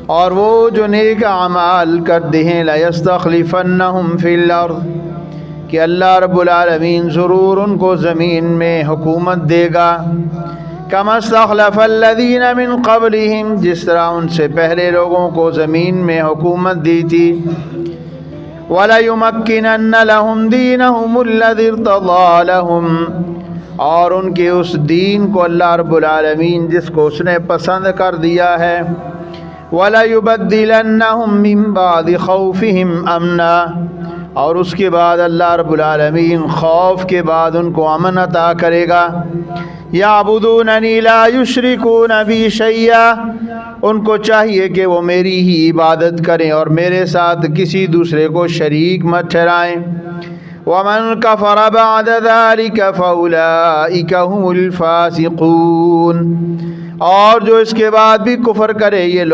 اور وہ جو نیک اعمال کرتے ہیں لَيَسْتَخْلِفَنَّهُمْ فِي الْأَرْضِ کہ اللہ رب العالمین ضرور ان کو زمین میں حکومت دے گا، كَمَا اسْتَخْلَفَ الَّذِينَ مِن قَبْلِهِمْ جس طرح ان سے پہلے لوگوں کو زمین میں حکومت دی تھی، وَلَيُمَكِّنَنَّ لَهُمْ دِينَهُمُ الَّذِي ارْتَضَىٰ لَهُمْ اور ان کے اس دین کو اللہ رب العالمین جس کو اس نے پسند کر دیا ہے، وَلَيُبَدِّلَنَّهُم مِّن بَعْدِ خَوْفِهِمْ أَمْنًا اور اس کے بعد اللہ رب العالمین خوف کے بعد ان کو امن عطا کرے گا، يَعْبُدُونَنِي لَا يُشْرِكُونَ بِي شَيْئًا ان کو چاہیے کہ وہ میری ہی عبادت کریں اور میرے ساتھ کسی دوسرے کو شریک مت ٹھہرائیں، وَمَن كَفَرَ بَعْدَ ذَلِكَ فَأُولَٰئِكَ هُمُ الْفَاسِقُونَ اور جو اس کے بعد بھی کفر کرے یہ